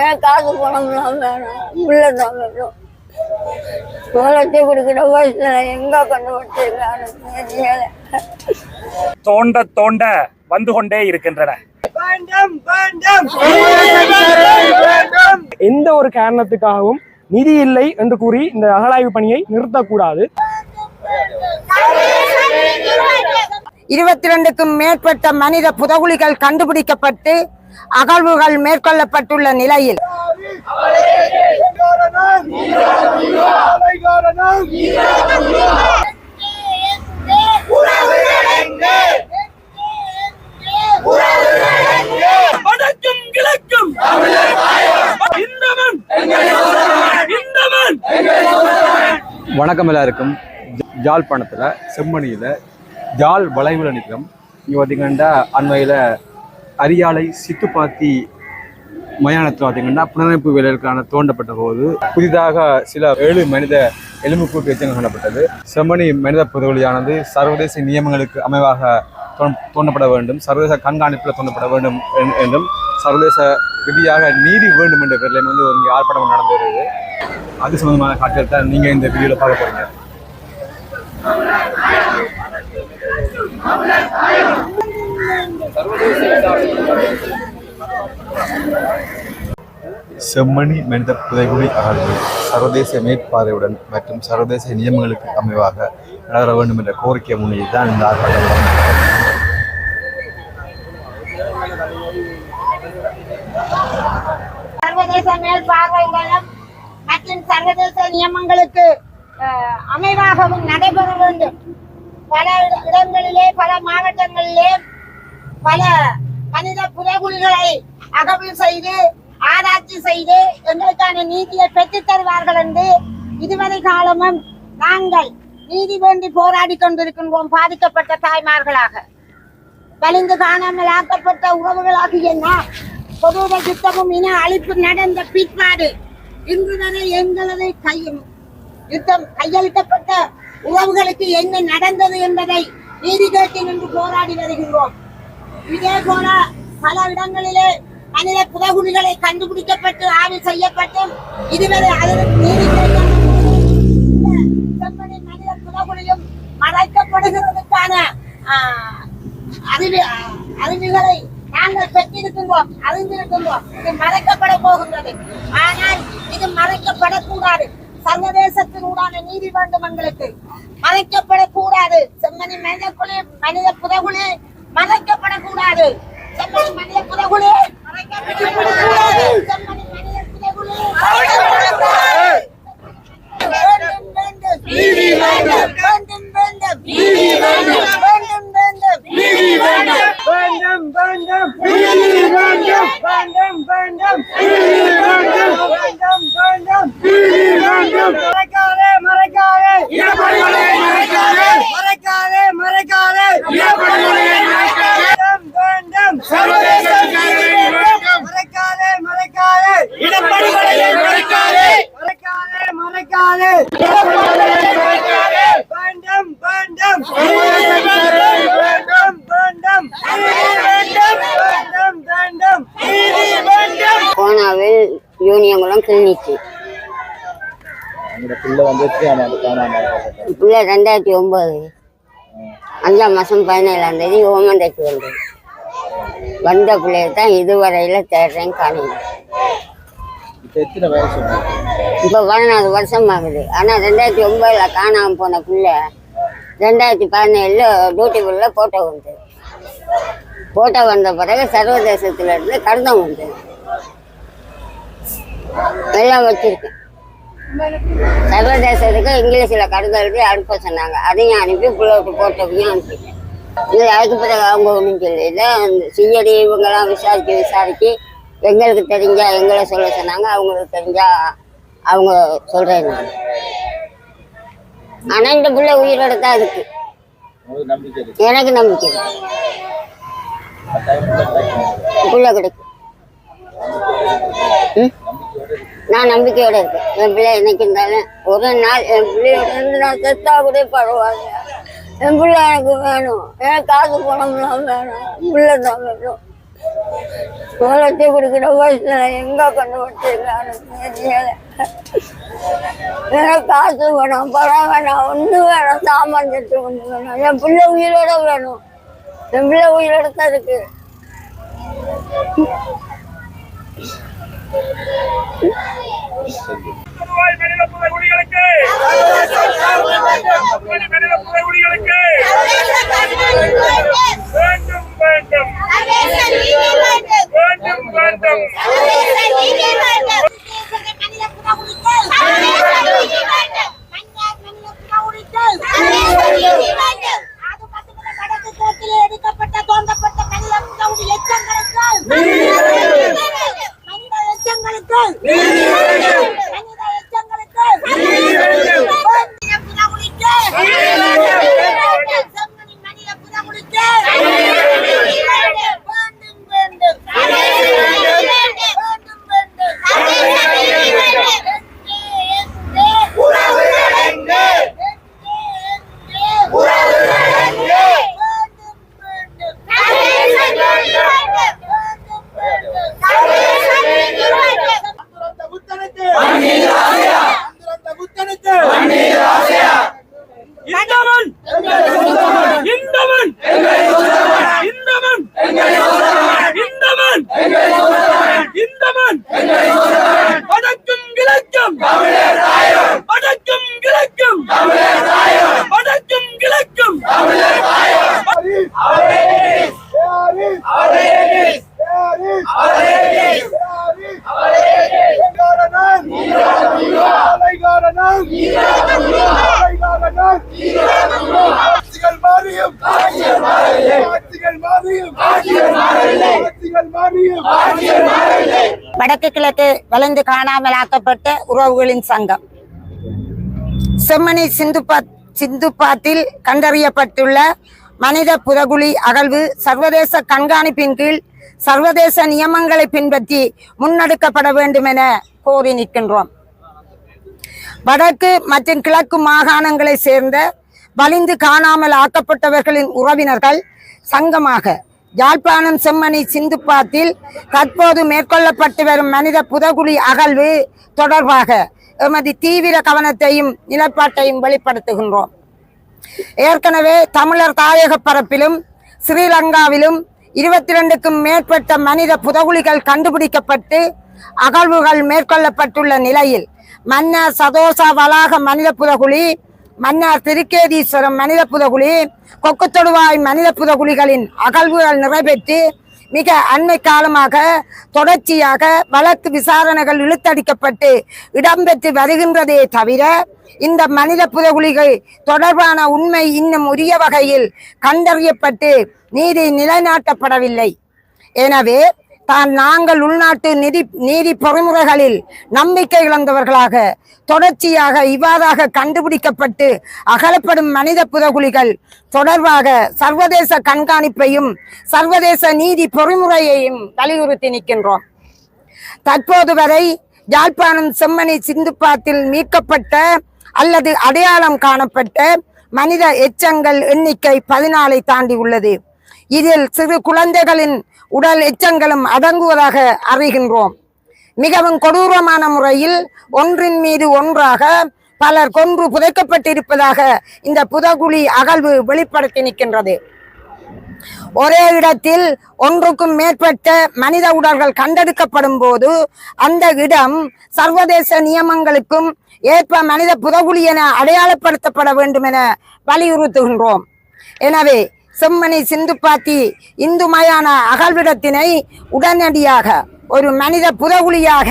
எனக்கு காசு பணம்லாம் வேணும், உள்ளதான் வேணும். சோளத்தை கொடுக்கிற வயசுல எங்க கொண்டு வச்சிருக்காங்க. தோண்ட தோண்ட வந்து கொண்டே இருக்கின்றன. எந்த ஒரு காரணத்துக்காகவும் நிதி இல்லை என்று கூறி இந்த அகழாய்வு பணியை நிறுத்தக்கூடாது. 22க்கும் மேற்பட்ட மனித புதகுலிகள் கண்டுபிடிக்கப்பட்டு அகழ்வுகள் மேற்கொள்ளப்பட்டுள்ள நிலையில் வணக்கம் எல்லாருக்கும். யாழ்ப்பாணத்தில் செம்மணியில் யாழ் வளைவில் நிற்கிறோம். இங்கே பார்த்தீங்கன்னா அண்மையில் அரியாலை சித்துப்பாத்தி மயானத்தில் பார்த்தீங்கன்னா புனரமைப்பு வேலைகளுக்கான தோண்டப்பட்ட போது புதிதாக சில 7 மனித எலும்புக்கூட்டு எச்சங்கள் காணப்பட்டது. செம்மணி மனித புதகுலியானது சர்வதேச நியமங்களுக்கு அமைவாக தோண்டப்பட வேண்டும், சர்வதேச கண்காணிப்பில் தோண்டப்பட வேண்டும் என்றும் சர்வதேச விதியாக நீதி வேண்டும் என்ற பேரில் வந்து இங்கே ஆர்ப்பாட்டம் நடந்து வருது. அது சம்பந்தமான காட்சிகள் தான் நீங்கள் இந்த வீடியோவில் பார்க்க போறீங்க. செம்மணி மனித புதைகுழி அகழ்வு சர்வதேச மேற்பார்வையுடன் மற்றும் சர்வதேச நியமங்களுக்கு அமைவாக நடைபெற வேண்டும் என்ற கோரிக்கை முன்னிலையில் தான் இந்த ஆர்ப்பாட்டம். சர்வதேச மேற்பார்வைகளும் மற்றும் சர்வதேச நியமங்களுக்கு அமைவாகவும் நடைபெற வேண்டும். பல இடங்களிலே, பல மாவட்டங்களிலே பல மனித புதைகுழிகளை அகழ்வு செய்து ஆராய்ச்சி செய்து எங்களுக்கான நீதியை பெற்றுத் தருவார்கள் என்று இதுவரை காலமும் நாங்கள் நீதி வேண்டி போராடி கொண்டிருக்கின்றோம். பாதிக்கப்பட்ட தாய்மார்களாக, வலிந்து காணாமல் ஆக்கப்பட்ட உறவுகளாகிய நாம் பொதுவ யுத்தமும் இன அழிப்பு நடந்த பிற்பாடு இன்று வரை எங்களது யுத்தம் கையளிக்கப்பட்ட உறவுகளுக்கு என்ன நடந்தது என்பதை நீதி கேட்டு நின்று போராடி வருகின்றோம். இதே போல பல இடங்களிலே மனித புதகுழிகளை கண்டுபிடிக்கப்பட்டு ஆய்வு செய்யப்பட்டும் இதுவரை அதற்கு நீதி செம்மணி மனித புதகுழியும் மறைக்கப்படுகிறதுக்கான அறிவுகளை நாங்கள் பெற்றிருக்கின்றோம், அறிந்திருக்கின்றோம். இது மறைக்கப்பட போகின்றது. ஆனால் இது மறைக்கப்படக்கூடாது. சர்வதேசத்தினூடான நீதி வேண்டும் எங்களுக்கு. மறைக்கப்படக்கூடாது. செம்மணி மனித புதகுழி மறைக்கப்படக்கூடாது. செம்மணி மனித புதகுழி மறைக்கப்படக்கூடாது. செம்மணி மனித புதகுழி மறைக்கப்படக்கூடாது. வேண்டும் வேண்டும் நீதி வேண்டும். வேண்டும் வேண்டும் நீதி வேண்டும். வேண்டும் வேண்டும் நீதி வேண்டும். வேண்டும் வேண்டும் நீதி வேண்டும். வேண்டும் வேண்டும் நீதி வேண்டும். வேண்டும் வேண்டும் நீதி வேண்டும். மறைக்காதே மறைக்காதே இனப்படுகொலை மறைக்காதே மறைக்காதே மறைக்காதே இனப்படுகொலை மறைக்காதே. வேண்டும் சர்வதேச நீதி வேண்டும். மறைக்காதே மறைக்காதே இனப்படுகொலை மறைக்காதே மறைக்காதே மறைக்காதே இனப்படுகொலை மறைக்காதே. வேண்டும் வேண்டும் வேண்டும் வேண்டும் வேண்டும் வேண்டும் நீதி வேண்டும். கோனாவில் யூனியங்குளம் கிளினிக்கு பிள்ளை 2009 5ஆம் மாதம் 17ஆம் தேதி ஓமந்தைக்கு வந்த பிள்ளைய தான் இதுவரையில் தேடுறேன் காணும். இப்போ 14 வருஷம் ஆகுது. ஆனால் 2009 காணாமல் போன பிள்ளை 2017 டியூட்டி பிள்ளை போட்டோ வந்த பிறகு சர்வதேசத்துல இருந்து கடிதம் வந்தது. எல்லாம் வச்சிருக்கேன். சர்வதேசத்துக்கு இங்கிலீஷில் கடிதம் எழுதி அனுப்ப சொன்னாங்க. அதையும் அனுப்பி பிள்ளைக்கு போட்டோவையும் அனுப்பிட்டேன். இது அதுக்கு பிறகு அவங்க ஒன்றும் சொல்லல. அந்த சிஐடி இவங்கெல்லாம் விசாரிச்சு எங்களுக்கு தெரிஞ்சா எங்களை சொல்ல சொன்னாங்க, அவங்களுக்கு தெரிஞ்சா அவங்க சொல்றேன். ஆனா இந்த பிள்ளை உயிரோட தான் இருக்கு. எனக்கு நம்பிக்கை பிள்ளை கிடைக்கும். நான் நம்பிக்கையோட இருக்கேன். என் பிள்ளை என்னைக்கு இருந்தாலும் ஒரு நாள் என் பிள்ளையோட இருந்து நான் செத்தா கூட பரவாயில்ல. என் பிள்ளை எனக்கு வேணும். எனக்கு காசு பணம்லாம் வேணும், பிள்ளை தான் வேணும். சோளத்தை கொடுக்குற வயசுல எங்க கொண்டு விட்டுருக்கான்னு தெரியல. எனக்கு காசு வேணும், பணம் வேணாம், ஒண்ணு வேணும், சாமான் தட்டு ஒண்ணு வேணும். என் பிள்ளை உயிரோட வேணும், என் பிள்ளை உயிரோட தான் இருக்கு. மனித புதைகுழிகளுக்கு வேண்டும் வேண்டும் வேண்டும் வேண்டும். எடுக்கப்பட்ட தோண்டப்பட்ட மனித எச்சங்களுக்கு வடக்கு கிழக்கு வளைந்து காணாமல் ஆக்கப்பட்ட உறவுகளின் சங்கம் செம்மணி சிந்துப்பாத்தில் கண்டறியப்பட்டுள்ள மனித புதகுழி அகழ்வு சர்வதேச கண்காணிப்பின் கீழ் சர்வதேச நியமங்களை பின்பற்றி முன்னெடுக்கப்பட வேண்டும் என கோரி நிற்கின்றோம். வடக்கு மற்றும் கிழக்கு மாகாணங்களை சேர்ந்த வலிந்து காணாமல் ஆக்கப்பட்டவர்களின் உறவினர்கள் சங்கமாக யாழ்ப்பாணம் செம்மணி சிந்துப்பாத்தில் தற்போது மேற்கொள்ளப்பட்டு வரும் மனித புதகுழி அகழ்வு தொடர்பாக எமது தீவிர கவனத்தையும் நிலைப்பாட்டையும் வெளிப்படுத்துகின்றோம். ஏற்கனவே தமிழர் தாயக பரப்பிலும் ஸ்ரீலங்காவிலும் 22க்கும் மேற்பட்ட மனித புதகுழிகள் கண்டுபிடிக்கப்பட்டு அகழ்வுகள் மேற்கொள்ளப்பட்டுள்ள நிலையில் மன்னார் சதோசா வளாக மனித புதகுழி, மன்னார் திருக்கேதீஸ்வரம் மனித புதகுழி, கொக்குத்தொடுவாய் மனித புதகுழிகளின் அகழ்வுகள் நிறைவேற்றி மிக அண்மை காலமாக தொடர்ச்சியாக வழக்கு விசாரணைகள் இழுத்தடிக்கப்பட்டு இடம்பெற்று வருகின்றதே தவிர இந்த மனித புதகுழிகள் தொடர்பான உண்மை இன்னும் உரிய வகையில் கண்டறியப்பட்டு நீதி நிலைநாட்டப்படவில்லை. எனவே நாங்கள் உள்நாட்டு நீதி பொறிமுறைகளில் நம்பிக்கை இழந்தவர்களாக தொடர்ச்சியாக இவ்வாறாக கண்டுபிடிக்கப்பட்டு அகலப்படும் மனித புதகுழிகள் தொடர்பாக சர்வதேச கண்காணிப்பையும் சர்வதேச நீதி பொறிமுறையையும் வலியுறுத்தி நிற்கின்றோம். தற்போது வரை யாழ்ப்பாணம் செம்மணி சிந்துப்பாத்தில் மீட்கப்பட்ட அல்லது அடையாளம் காணப்பட்ட மனித எச்சங்கள் எண்ணிக்கை 14 தாண்டி உள்ளது. இதில் சிறு குழந்தைகளின் உடல் எச்சங்களும் அடங்குவதாக அறிகின்றோம். மிகவும் கொடூரமான முறையில் ஒன்றின் மீது ஒன்றாக பலர் கொன்று புதைக்கப்பட்டிருப்பதாக இந்த புதகுழி அகழ்வு வெளிப்படுத்தி நிற்கின்றது. ஒரே இடத்தில் ஒன்றுக்கும் மேற்பட்ட மனித உடல்கள் கண்டெடுக்கப்படும் போது அந்த இடம் சர்வதேச நியமங்களுக்கும் ஏற்ப மனித புதகுழி என அடையாளப்படுத்தப்பட வேண்டும் என வலியுறுத்துகின்றோம். எனவே செம்மணி சிந்துப்பாத்தி இந்து மயான அகழ்விடத்தினை உடனடியாக ஒரு மனித புதகுழியாக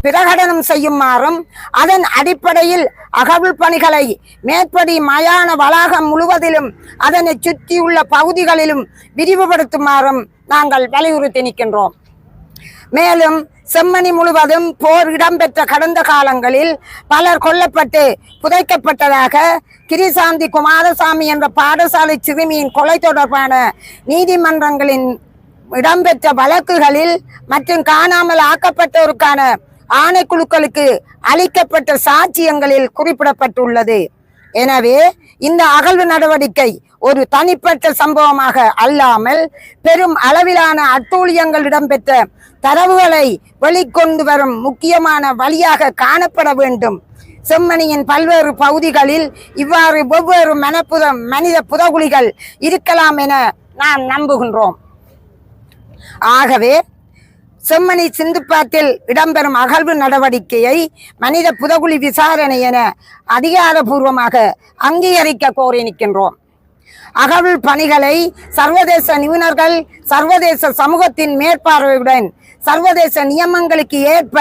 பிரகடனம் செய்யுமாறும் அதன் அடிப்படையில் அகழ்வு பணிகளை மேற்படி மயான வளாகம் முழுவதிலும் அதனை சுற்றியுள்ள பகுதிகளிலும் விரிவுபடுத்துமாறும் நாங்கள் வலியுறுத்தி நிற்கின்றோம். மேலும் செம்மணி முழுவதும் போர் இடம்பெற்ற கடந்த காலங்களில் பலர் கொல்லப்பட்டு புதைக்கப்பட்டதாக கிரிசாந்தி குமாரசாமி என்ற பாடசாலை சிறுமியின் கொலை தொடர்பான நீதிமன்றங்களின் இடம்பெற்ற வழக்குகளில் மற்றும் காணாமல் ஆக்கப்பட்டோருக்கான ஆணைக்குழுக்களுக்கு அளிக்கப்பட்ட சாட்சியங்களில் குறிப்பிடப்பட்டுள்ளது. எனவே இந்த அகழ்வு நடவடிக்கை ஒரு தனிப்பட்ட சம்பவமாக அல்லாமல் பெரும் அளவிலான அட்டூழியங்கள் இடம்பெற்ற தரவுகளை வெளிக்கொண்டு வரும் முக்கியமான வழியாக காணப்பட வேண்டும். செம்மணியின் பல்வேறு பகுதிகளில் இவ்வாறு வெவ்வேறு மனித புதகுழிகள் இருக்கலாம் என நாம் நம்புகின்றோம். ஆகவே செம்மணி சிந்துப்பாத்தில் இடம்பெறும் அகழ்வு நடவடிக்கையை மனித புதகுழி விசாரணை என அதிகாரபூர்வமாக அங்கீகரிக்க கோரி நிற்கின்றோம். அகழ்வு பணிகளை சர்வதேச நிபுணர்கள் சர்வதேச சமூகத்தின் மேற்பார்வையுடன் சர்வதேச நியமங்களுக்கு ஏற்ப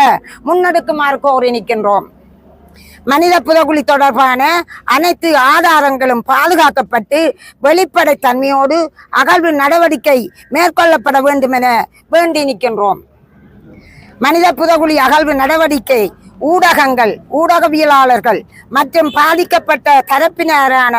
முன்னெடுக்குமாறு கோரி நிற்கின்றோம். மனித புதகுழி தொடர்பான அனைத்து ஆதாரங்களும் பாதுகாக்கப்பட்டு வெளிப்படைத்தன்மையோடு அகழ்வு நடவடிக்கை மேற்கொள்ளப்பட வேண்டும் என வேண்டி நிற்கின்றோம். மனித புதகுழி அகழ்வு நடவடிக்கை ஊடகங்கள், ஊடகவியலாளர்கள் மற்றும் பாதிக்கப்பட்ட தரப்பினரான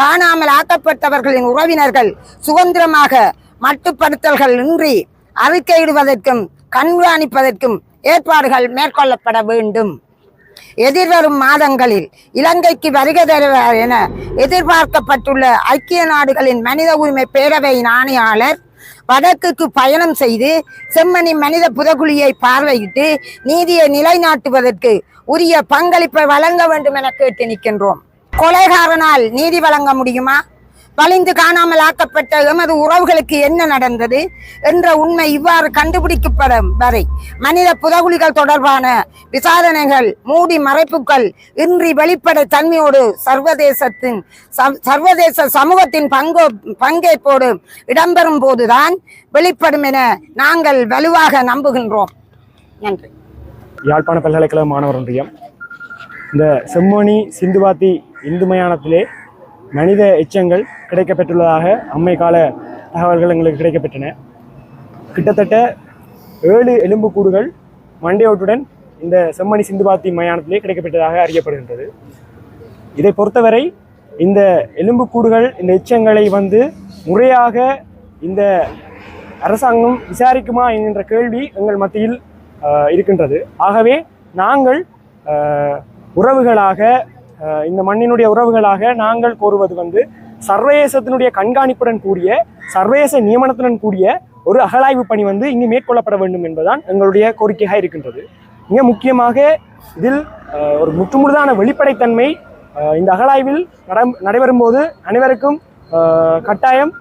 காணாமல் ஆக்கப்பட்டவர்களின் உறவினர்கள் சுதந்திரமாக மட்டுப்படுத்தல்கள் இன்றி அறிக்கையிடுவதற்கும் கண்காணிப்பதற்கும் ஏற்பாடுகள் மேற்கொள்ளப்பட வேண்டும். எதிர்வரும் மாதங்களில் இலங்கைக்கு வருகை தருவார் என எதிர்பார்க்கப்பட்டுள்ள ஐக்கிய நாடுகளின் மனித உரிமை பேரவையின் ஆணையாளர் வடக்குக்கு பயணம் செய்து செம்மணி மனித புதகுழியை பார்வையிட்டு நீதியை நிலைநாட்டுவதற்கு உரிய பங்களிப்பை வழங்க வேண்டும் என கேட்டு நிற்கின்றோம். கொலைகாரனால் நீதி வழங்க முடியுமா? வலிந்து காணாமல் ஆக்கப்பட்ட எமது உறவுகளுக்கு என்ன நடந்தது என்ற உண்மை இவ்வாறு கண்டுபிடிக்கப்படும் வரை மனித புதகுழிகள் தொடர்பான விசாரணைகள் மூடி மறைப்புகள் இன்றி வெளிப்படை தன்மையோடு சர்வதேச சமூகத்தின் பங்கேற்போடு இடம்பெறும் போதுதான் வெளிப்படும் என நாங்கள் வலுவாக நம்புகின்றோம். நன்றி. யாழ்ப்பாண பல்கலைக்கழக மாணவர் ஒன்றியம் இந்த செம்மணி சிந்துபாத்தி இந்து மயானத்திலே மனித எச்சங்கள் கிடைக்கப்பெற்றுள்ளதாக அண்மை கால தகவல்கள் எங்களுக்கு கிடைக்கப்பெற்றன. கிட்டத்தட்ட 7 எலும்புக்கூடுகள் மண்டையோட்டுடன் இந்த செம்மணி சிந்துபாத்தி மயானத்திலே கிடைக்கப்பெற்றதாக அறியப்படுகின்றது. இதை பொறுத்தவரை இந்த எலும்புக்கூடுகள் இந்த எச்சங்களை முறையாக இந்த அரசாங்கம் விசாரிக்குமா என்கின்ற கேள்வி எங்கள் மத்தியில் இருக்கின்றது. ஆகவே நாங்கள் உறவுகளாக இந்த மண்ணினுடைய உறவுகளாக நாங்கள் கோருவது சர்வதேசத்தினுடைய கண்காணிப்புடன் கூடிய சர்வதேச நியமனத்துடன் கூடிய ஒரு அகழாய்வு பணி இங்கு மேற்கொள்ளப்பட வேண்டும் என்பதுதான் எங்களுடைய கோரிக்கையாக இருக்கின்றது. மிக முக்கியமாக இதில் ஒரு முற்றுமுழுதான வெளிப்படைத்தன்மை இந்த அகழாய்வில் நடைபெறும் போது அனைவருக்கும் கட்டாயம்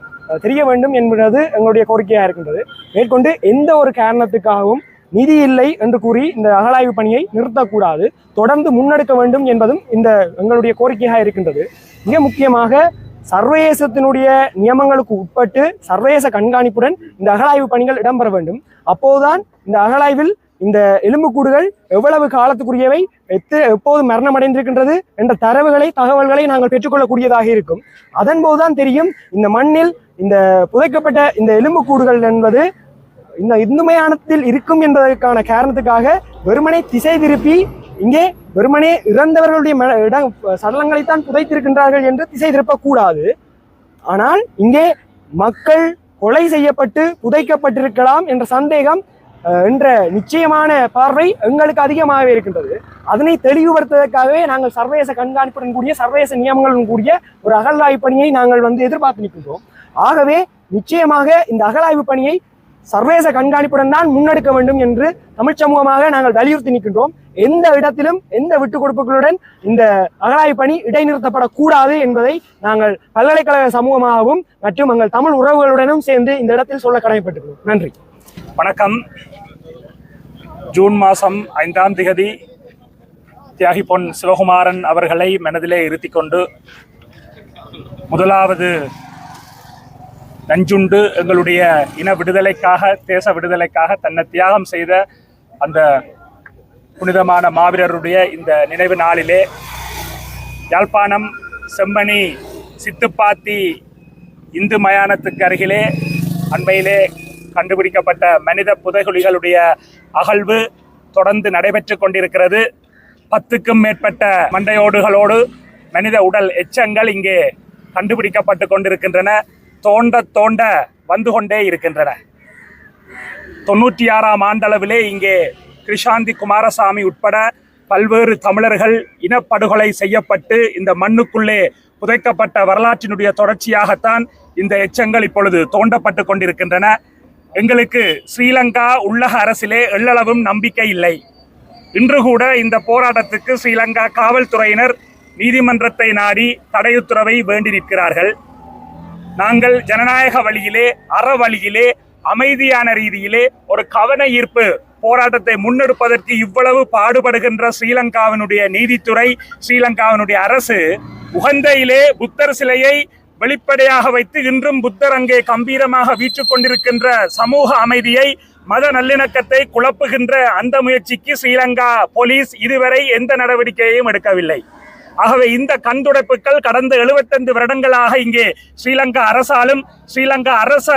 தெரிய வேண்டும் என்பது எங்களுடைய கோரிக்கையாக இருக்கின்றது. மேற்கொண்டு எந்த ஒரு காரணத்துக்காகவும் நிதி இல்லை என்று கூறி இந்த அகழாய்வு பணியை நிறுத்தக்கூடாது, தொடர்ந்து முன்னெடுக்க வேண்டும் என்பதும் இந்த எங்களுடைய கோரிக்கையாக இருக்கின்றது. மிக முக்கியமாக சர்வதேசத்தினுடைய நியமங்களுக்கு உட்பட்டு சர்வதேச கண்காணிப்புடன் இந்த அகழாய்வு பணிகள் இடம்பெற வேண்டும். அப்போதுதான் இந்த அகழாய்வில் இந்த எலும்புக்கூடுகள் எவ்வளவு காலத்துக்குரியவை, எப்போது மரணம் அடைந்திருக்கின்றது என்ற தகவல்களை நாங்கள் பெற்றுக்கொள்ளக்கூடியதாக இருக்கும். அதன் போதுதான் தெரியும் இந்த மண்ணில் இந்த புதைக்கப்பட்ட இந்த எலும்புக்கூடுகள் என்பது இந்த இந்து மயானத்தில் இருக்கும் என்பதற்கான காரணத்துக்காக வெறுமனே திசை திருப்பி இங்கே வெறுமனே இறந்தவர்களுடைய சடலங்களைத்தான் புதைத்திருக்கின்றார்கள் என்று திசை திருப்பக்கூடாது. ஆனால் இங்கே மக்கள் கொலை செய்யப்பட்டு புதைக்கப்பட்டிருக்கலாம் என்ற சந்தேகம் என்ற நிச்சயமான பார்வை எங்களுக்கு அதிகமாகவே இருக்கின்றது. அதனை தெளிவுபடுத்துவதற்காகவே நாங்கள் சர்வதேச கண்காணிப்புடன் கூடிய சர்வதேச நியமங்களுடன் கூடிய ஒரு அகழாய்வு பணியை நாங்கள் எதிர்பார்த்து நிற்கின்றோம். ஆகவே நிச்சயமாக இந்த அகழாய்வு பணியை சர்வதேச கண்காணிப்புடன் தான் முன்னெடுக்க வேண்டும் என்று தமிழ் சமூகமாக நாங்கள் வலியுறுத்தி நிற்கின்றோம். எந்த இடத்திலும் எந்த விட்டுக் கொடுப்புகளுடன் இந்த அகழாய்வு பணி இடைநிறுத்தப்படக்கூடாது என்பதை நாங்கள் பல்கலைக்கழக சமூகமாகவும் மற்றும் எங்கள் தமிழ் உறவுகளுடனும் சேர்ந்து இந்த இடத்தில் சொல்ல கடமைப்பட்டிருக்கிறோம். நன்றி. வணக்கம். ஜூன் மாதம் 5ஆம் திகதி தியாகி பொன் சிவகுமாரன் அவர்களை மனதிலே இருத்தி கொண்டு முதலாவது நஞ்சுண்டு எங்களுடைய இன விடுதலைக்காக தேச விடுதலைக்காக தன்னை தியாகம் செய்த அந்த புனிதமான மாவீரருடைய இந்த நினைவு நாளிலே யாழ்ப்பாணம் செம்மணி சித்துப்பாத்தி இந்து மயானத்துக்கு அருகிலே அண்மையிலே கண்டுபிடிக்கப்பட்ட மனித புதைகுழிகளுடைய அகழ்வு தொடர்ந்து நடைபெற்று கொண்டிருக்கிறது. 10க்கும் மேற்பட்ட மண்டையோடுகளோடு மனித உடல் எச்சங்கள் இங்கே கண்டுபிடிக்கப்பட்டு கொண்டிருக்கின்றன. தோண்ட வந்து கொண்டே இருக்கின்றன. 96ஆம் ஆண்டளவிலே இங்கே கிருஷாந்தி குமாரசாமி உட்பட பல்வேறு தமிழர்கள் இனப்படுகொலை செய்யப்பட்டு இந்த மண்ணுக்குள்ளே புதைக்கப்பட்ட வரலாற்றினுடைய தொடர்ச்சியாகத்தான் இந்த எச்சங்கள் இப்பொழுது தோண்டப்பட்டு கொண்டிருக்கின்றன. எங்களுக்கு ஸ்ரீலங்கா உள்ளக அரசிலே எள்ளளவும் நம்பிக்கை இல்லை. இன்று கூட இந்த போராட்டத்துக்கு ஸ்ரீலங்கா காவல்துறையினர் நீதிமன்றத்தை நாடி தடையுத்தரவை வேண்டி நிற்கிறார்கள். நாங்கள் ஜனநாயக வழியிலே, அற வழியிலே, அமைதியான ரீதியிலே ஒரு கவன ஈர்ப்பு போராட்டத்தை முன்னெடுப்பதற்கு இவ்வளவு பாடுபடுகின்ற ஸ்ரீலங்காவினுடைய நீதித்துறை, ஸ்ரீலங்காவினுடைய அரசு உகந்தையிலே புத்தர் சிலையை வெளிப்படையாக வைத்து இன்றும் புத்தர் அங்கே கம்பீரமாக வீற்றுக் கொண்டிருக்கின்ற சமூக அமைதியை, மத நல்லிணக்கத்தை குழப்புகின்ற அந்த முயற்சிக்கு ஸ்ரீலங்கா போலீஸ் இதுவரை எந்த நடவடிக்கையையும் எடுக்கவில்லை. ஆகவே இந்த கண்துடைப்புகள் கடந்த 75 வருடங்களாக இங்கே ஸ்ரீலங்கா அரசாலும் ஸ்ரீலங்கா அரச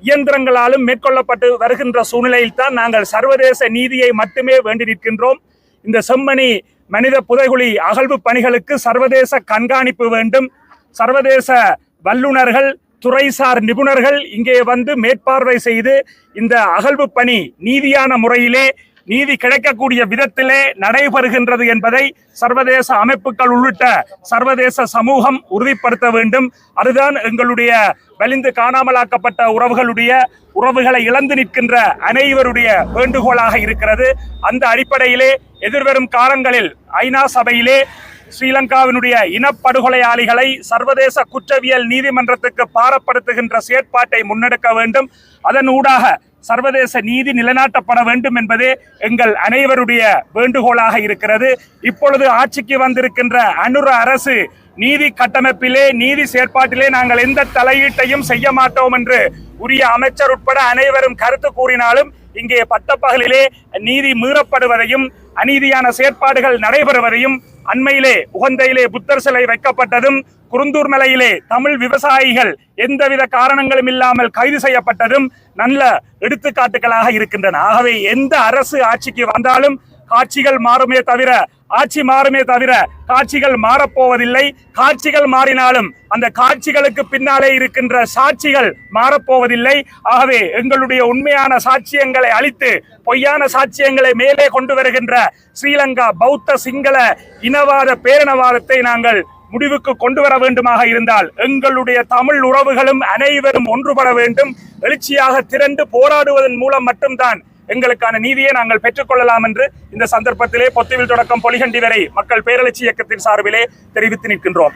இயந்திரங்களாலும் மேற்கொள்ளப்பட்டு வருகின்ற சூழ்நிலையில் தான் நாங்கள் சர்வதேச நீதியை மட்டுமே வேண்டி நிற்கின்றோம். இந்த செம்மணி மனித புதைகுழி அகழ்வு பணிகளுக்கு சர்வதேச கண்காணிப்பு வேண்டும். சர்வதேச வல்லுநர்கள், துறைசார் நிபுணர்கள் இங்கே வந்து மேற்பார்வை செய்து இந்த அகழ்வு பணி நீதியான முறையிலே, நீதி கிடைக்கக்கூடிய விதத்திலே நடைபெறுகின்றது என்பதை சர்வதேச அமைப்புகள் உள்ளிட்ட சர்வதேச சமூகம் உறுதிப்படுத்த வேண்டும். அதுதான் எங்களுடைய வலிந்து காணாமலாக்கப்பட்ட உறவுகளை இழந்து நிற்கின்ற அனைவருடைய வேண்டுகோளாக இருக்கிறது. அந்த அடிப்படையிலே எதிர்வரும் காலங்களில் ஐநா சபையிலே ஸ்ரீலங்காவினுடைய இனப்படுகொலையாளிகளை சர்வதேச குற்றவியல் நீதிமன்றத்துக்கு பாரப்படுத்துகின்ற செயற்பாட்டை முன்னெடுக்க வேண்டும். அதன் ஊடாக சர்வதேச நீதி நிலைநாட்டப்பட வேண்டும் என்பதே எங்கள் அனைவருடைய வேண்டுகோளாக இருக்கிறது. இப்பொழுது ஆட்சிக்கு வந்திருக்கின்ற அனுர அரசு நீதி கட்டமைப்பிலே, நீதி செயற்பாட்டிலே நாங்கள் எந்த தலையீட்டையும் செய்ய மாட்டோம் என்று உரிய அமைச்சர் உட்பட அனைவரும் கருத்து கூறினாலும் இங்கே பட்டப்பகலிலே நீதி மீறப்படுவதையும் அநீதியான செயற்பாடுகள் நடைபெறுவதையும், அண்மையிலே உகந்தையிலே புத்தர் சிலை வைக்கப்பட்டதும், குருந்தூர் மலையிலே தமிழ் விவசாயிகள் எந்தவித காரணங்களும் இல்லாமல் கைது செய்யப்பட்டதும் நல்ல எடுத்துக்காட்டுகளாக இருக்கின்றன. ஆகவே எந்த அரசு ஆட்சிக்கு வந்தாலும் காட்சிகள் மாறுமே தவிர, ஆட்சி மாறுமே தவிர காட்சிகள் மாறப்போவதில்லை. காட்சிகள் மாறினாலும் அந்த காட்சிகளுக்கு பின்னாலே இருக்கின்ற சாட்சிகள் மாறப்போவதில்லை. ஆகவே எங்களுடைய உண்மையான சாட்சியங்களை அளித்து பொய்யான சாட்சியங்களை மேலே கொண்டு வருகின்ற ஸ்ரீலங்கா பௌத்த சிங்கள இனவாத பேரினவாதத்தை நாங்கள் முடிவுக்கு கொண்டு வர வேண்டுமாக இருந்தால் எங்களுடைய தமிழ் உறவுகளும் அனைவரும் ஒன்றுபட வேண்டும். எழுச்சியாக திரண்டு போராடுவதன் மூலம் மட்டும்தான் எங்களுக்கான நீதியை நாங்கள் பெற்றுக்கொள்ளலாம் என்று இந்த சந்தர்ப்பத்திலே பொத்துவில் தொடக்கம் பொலிகண்டி வரை மக்கள் பேரெழுச்சி இயக்கத்தின் சார்பிலே தெரிவித்து நிற்கின்றோம்.